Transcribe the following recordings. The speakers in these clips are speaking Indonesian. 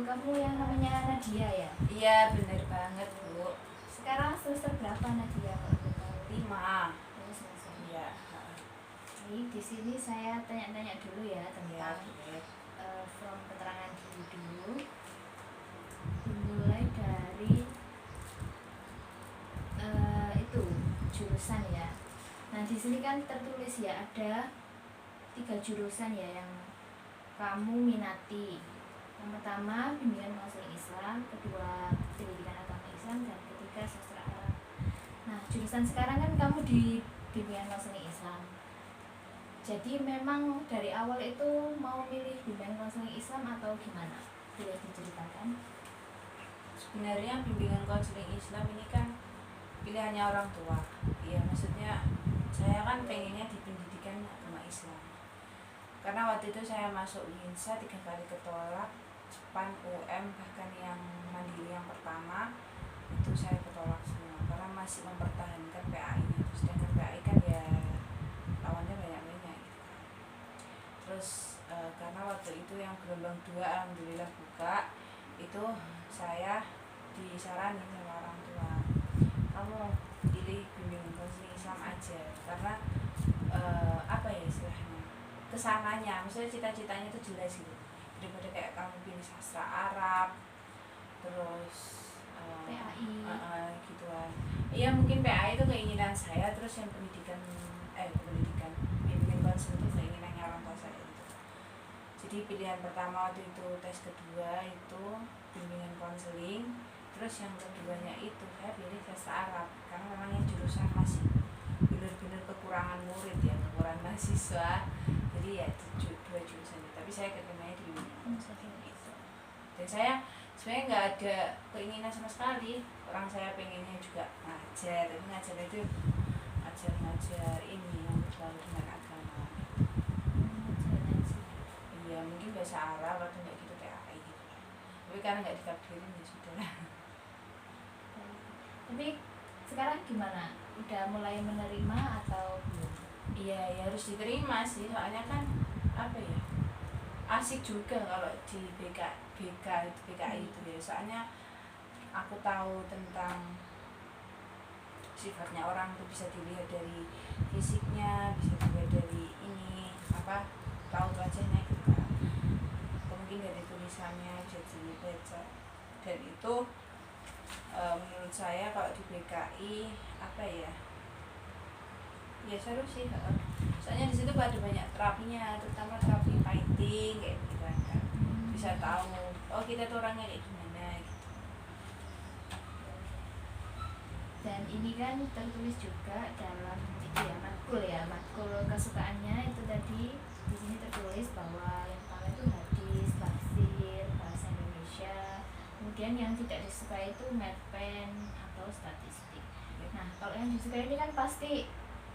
kamu yang namanya Nadia ya? Iya bener banget Bu. Sekarang semester berapa Nadia kalau boleh tahu? 5. Oh, semester. Iya. Jadi di sini saya tanya-tanya dulu ya Iya tentang boleh. from keterangan diri dulu. Dimulai dari itu jurusan ya. Nah di sini kan tertulis ya ada 3 jurusan ya yang kamu minati. Yang pertama bimbingan konseling Islam, kedua pendidikan agama Islam, dan ketiga sastra Arab. Nah jurusan sekarang kan kamu di bimbingan konseling Islam. Jadi memang dari awal itu mau milih bimbingan konseling Islam atau gimana? Boleh diceritakan? Sebenarnya bimbingan konseling Islam ini kan pilihannya orang tua. Iya maksudnya saya kan pengennya di pendidikan agama Islam. Karena waktu itu saya masuk INSA 3 kali ketolak, Jepan, UM, bahkan yang mandiri yang pertama itu saya ketolak semua karena masih mempertahankan PAI-nya. Sedangkan PAI kan ya lawannya banyak-banyak gitu. Terus karena waktu itu yang gelombang 2 alhamdulillah buka, itu saya disaranin sama orang tua, kamu pilih bimbingan konseling Islam aja karena apa ya istilahnya, kesananya, maksudnya cita-citanya itu jelas gitu, daripada kayak kamu pilih sastra Arab terus PAI gituan. Iya mungkin PAI itu keinginan saya, terus yang pendidikan bimbingan konseling itu keinginannya orang tua saya gitu. Jadi pilihan pertama waktu itu, tes kedua itu bimbingan konseling, terus yang keduanya itu saya pilih sastra Arab karena memang yang jurusan masih benar-benar kekurangan murid ya, kekurangan mahasiswa. Jadi ya dua jurusan itu, tapi saya ketemunya di konseling itu. Dan saya sebenarnya nggak ada keinginan sama sekali, orang saya pengennya juga ngajar, tapi ngajar itu ngajar ini yang berlalu dengan agama. Iya mungkin bahasa Arab atau nggak gitu PAI gitu, tapi karena nggak ditakdirin ya sudah. Tapi sekarang gimana? Udah mulai menerima atau belum? Iya ya harus diterima sih, soalnya kan apa ya, asik juga kalau di BKI itu ya, soalnya aku tahu tentang sifatnya orang tuh bisa dilihat dari fisiknya, bisa dilihat dari ini apa, raut wajahnya gitu kan, mungkin dari tulisannya bisa dibaca. Dan itu menurut saya kalau di BKI apa ya, ya seru sih. Soalnya di situ ada banyak terapinya, terutama terapi fighting kayak gitu kan. Bisa tahu oh kita tuh orangnya kayak gimana gitu. Dan ini kan tertulis juga dalam itu ya matkul kesukaannya itu tadi di sini tertulis bahwa yang pertama itu hadis, tafsir, bahasa Indonesia, kemudian yang tidak disukai itu medpen atau statistik. Nah kalau yang disukai ini kan pasti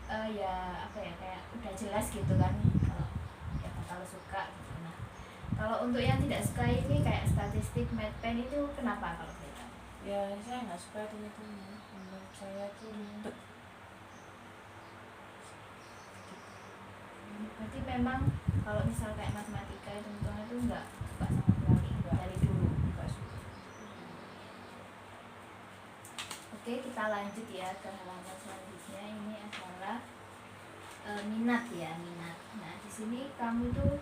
ya apa ya, kayak udah jelas gitu kan kalau ya bakal suka gitu. Nah kalau untuk yang tidak suka ini kayak statistik, medpen itu kenapa kalau kita? Ya saya nggak suka itu, menurut saya tuh ribet. Berarti memang kalau misal kayak matematika hitung-hitungan itu nggak suka sama sekali dari dulu. Nggak suka. Oke, kita lanjut ya ke halaman selanjutnya. Ini adalah minat ya, minat. Nah di sini kamu tuh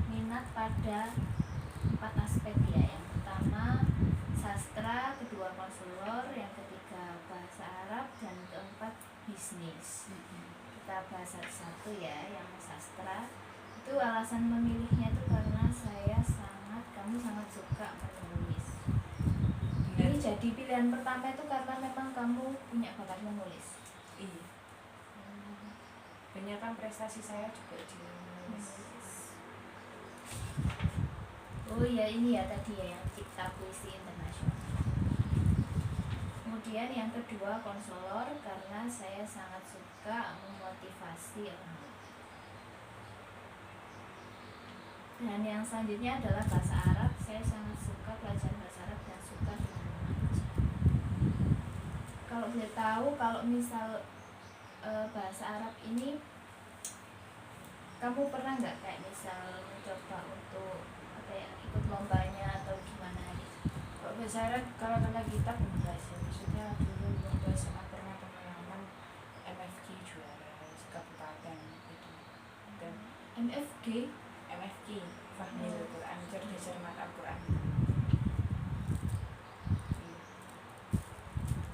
minat pada 4 aspek ya. Yang pertama sastra, kedua konselor, yang ketiga bahasa Arab, dan keempat bisnis. Kita bahas satu-satu ya. Yang sastra itu alasan memilihnya itu karena kamu sangat suka menulis. Ini jadi pilihan pertama itu karena memang kamu punya bakat menulis. Iya. Banyak kan prestasi saya juga di menulis. Oh iya ini ya tadi ya yang cipta puisi internasional. Kemudian yang kedua konselor karena saya sangat suka memotivasi orang. Dan yang selanjutnya adalah bahasa Arab. Saya sangat suka belajar bahasa Arab dan suka dengan mengajar. Kalau boleh tahu, kalau misal bahasa Arab ini kamu pernah nggak kayak misal mencoba untuk apa ya, ikut lombanya atau gimana bahasa Arab kalau kata kita enggak sih, maksudnya dulu waktu SMA pernah pengalaman MFQ juara kabupaten itu, dan MFG. MFQ Fahmil Quran cerdas cermat Al-Quran.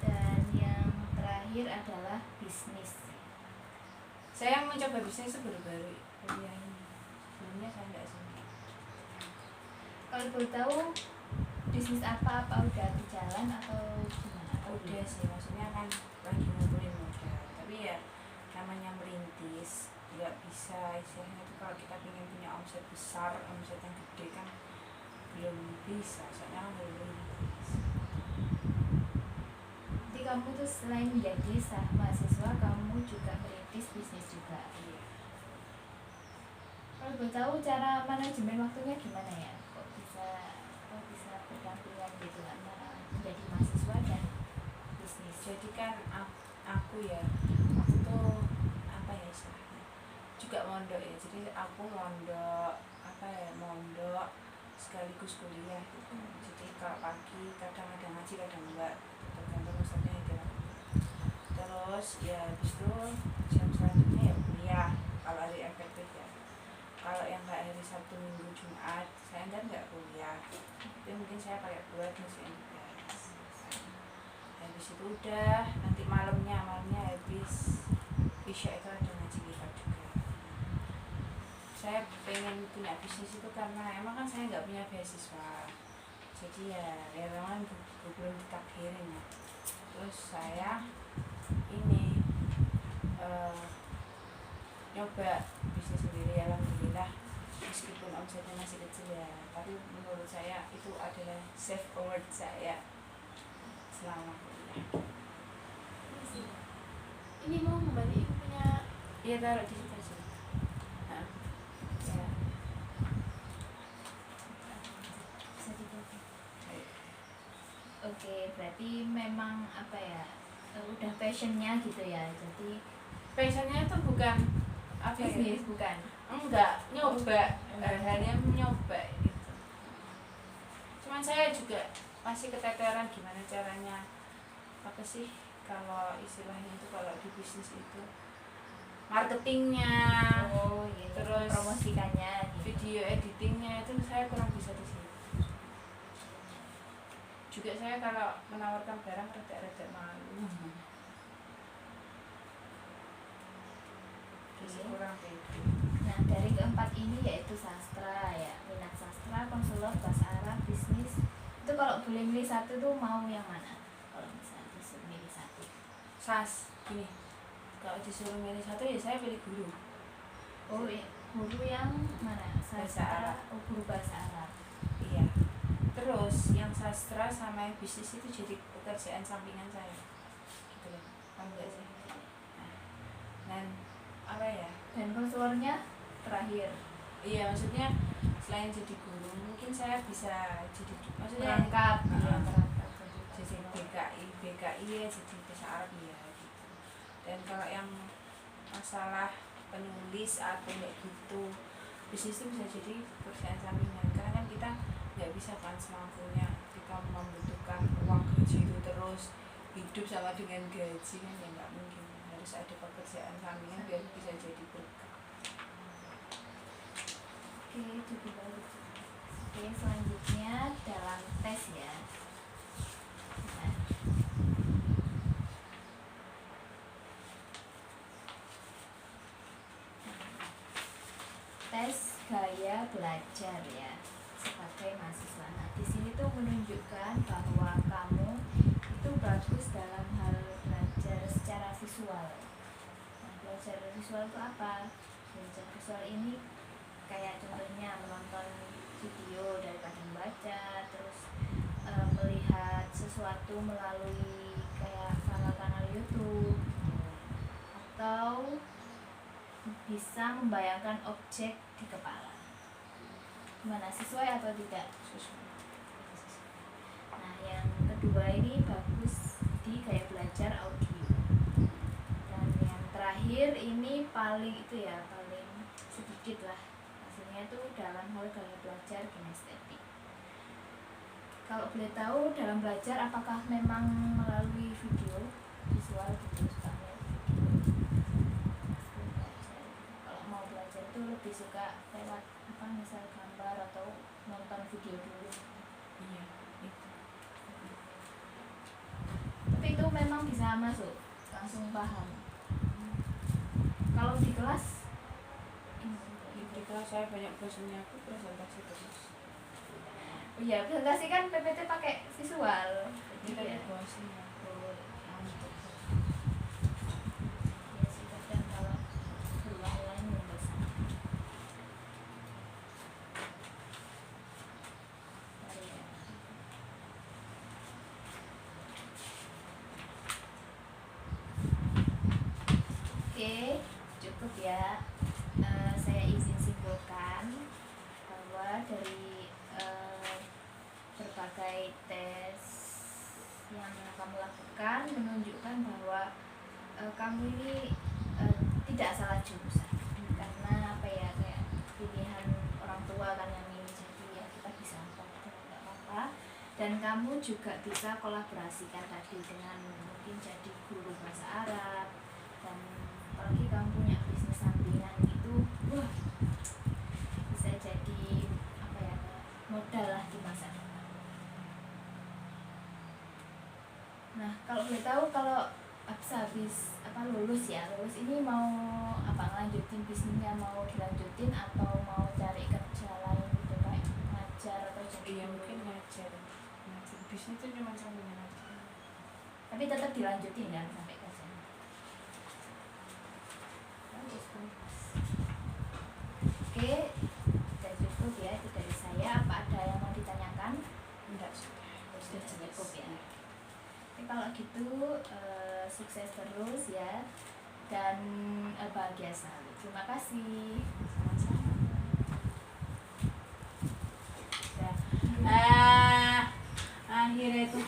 Dan yang terakhir adalah bisnis. Saya mencoba bisnis itu baru-baru kuliah ini, sebelumnya saya enggak sih. Kalau boleh tahu bisnis apa udah berjalan atau gimana? Udah sih, maksudnya kan lagi ngumpulin modal, tapi ya namanya merintis nggak bisa istilahnya itu kalau kita ingin punya omset besar, omset yang gede kan belum bisa, soalnya kan belum merintis. Jadi kamu tuh selain menjadi mahasiswa, kamu juga merintis bisnis juga. Iya. Kalau boleh tahu cara manajemen waktunya gimana ya? Kok bisa berdampingan gitu antara menjadi mahasiswa dan bisnis? Jadi kan aku tuh apa ya istilahnya juga mondok ya, jadi aku mondok sekaligus kuliah gitu. Jadi kalau pagi kadang ada ngaji kadang enggak, tergantung ustadznya itu. Terus ya habis itu jam selanjutnya ya kuliah kalau hari efektif ya. Kalau yang kayak hari Sabtu Minggu Jumat saya kan nggak kuliah, tapi mungkin saya pakai buat ngisiin tugas. Habis itu udah nanti malamnya habis Isya itu ada ngaji lipat juga. Saya pengen punya bisnis itu karena emang kan saya nggak punya beasiswa, jadi ya memang belum ditakdirin ya. Terus saya ini nyoba bisnis sendiri, alhamdulillah meskipun omsetnya masih kecil ya, tapi menurut saya itu adalah safe word saya selama kuliah. Ini mau kembali punya Iya, taruh di situ aja. Nah, ya. Bisa dibuka. Oke, berarti memang apa ya, udah passionnya gitu ya. Jadi Passionnya itu bukan apa bisnis ya? bukan. Enggak, nyoba, hanya menyoba gitu. Cuman saya juga masih keteteran gimana caranya, apa sih kalau istilahnya itu kalau di bisnis itu marketingnya, Oh iya, terus promosikannya gitu. video editingnya itu saya kurang bisa di sini. Juga saya kalau menawarkan barang rada-rada malu. Jadi kurang pede. Nah, dari keempat ini yaitu sastra ya, minat sastra, konselor, bahasa Arab, bisnis. Itu kalau boleh milih satu tuh mau yang mana? Kalau misalnya disuruh milih satu. Gini, kalau disuruh milih satu ya saya pilih guru. Oh, iya. Guru yang mana? Bahasa Arab. Oh, guru bahasa Arab. Iya. Terus yang sastra sama yang bisnis itu jadi pekerjaan sampingan saya. Gitu loh. Paham nggak sih? Nah, dan apa ya? Dan konselornya terakhir. Iya, maksudnya selain jadi guru, mungkin saya bisa jadi maksudnya Merangkap, ya, merangkap. jadi BKI ya, jadi bahasa Arab ya gitu. Dan kalau yang masalah penulis atau kayak gitu, bisnis itu bisa jadi pekerjaan sampingan, karena kan kita nggak bisa kan semampunya kita membutuhkan uang gaji itu terus hidup sama dengan gaji kan ya nggak mungkin, harus ada pekerjaan sampingan biar bisa jadi berkah. Oke, cukup bagus. Oke, selanjutnya dalam tes ya. Nah, tes gaya belajar ya sebagai mahasiswa. Nah, di sini tuh menunjukkan bahwa kamu itu bagus dalam hal belajar secara visual. Nah, belajar visual itu apa? Belajar visual ini kayak contohnya menonton video daripada membaca, terus melihat sesuatu melalui kayak kanal-kanal YouTube, atau bisa membayangkan objek di kepala. Gimana, sesuai atau tidak? Sesuai. Nah, yang kedua ini bagus di gaya belajar audio. Dan yang terakhir ini paling sedikit lah hasilnya itu dalam hal gaya belajar kinestetik. kalau boleh tahu dalam belajar apakah memang melalui video visual gitu suka lihat video belajar. Kalau mau belajar itu lebih suka lewat apa misal gambar atau nonton video dulu. Iya itu. Tapi itu memang bisa masuk langsung paham. Kalau di kelas Di kelas saya banyak bosannya, aku presentasi terus. oh iya presentasi kan PPT pakai visual Kita jadi ya bosannya. ya sih kadang kalau berulang-ulang bosan. Ya. Oke, cukup ya. Saya izin simpulkan bahwa dari berbagai tes yang kamu lakukan menunjukkan bahwa kamu ini tidak salah jurusan karena apa ya kayak pilihan orang tua kan yang milih jadi ya kita bisa apa nggak apa-apa dan kamu juga bisa kolaborasikan tadi dengan mungkin jadi guru bahasa Arab dan apalagi kamu punya bisnis sampingan itu wah bisa jadi apa ya modal lah di masa depan. Nah kalau boleh tahu kalau habis apa lulus ini mau apa lanjutin bisnisnya mau dilanjutin atau mau cari kerja lain gitu kayak ngajar atau jadi Iya guru? mungkin ngajar bisnis itu cuma sampingan aja. Tapi tetap dilanjutin kan sampai kerja. Bagus. Oke, sudah cukup ya itu dari saya. Apa ada yang mau ditanyakan? Enggak sudah Cukup ya. Oke, kalau gitu sukses terus ya dan bahagia selalu. Terima kasih. sama-sama. Akhirnya itu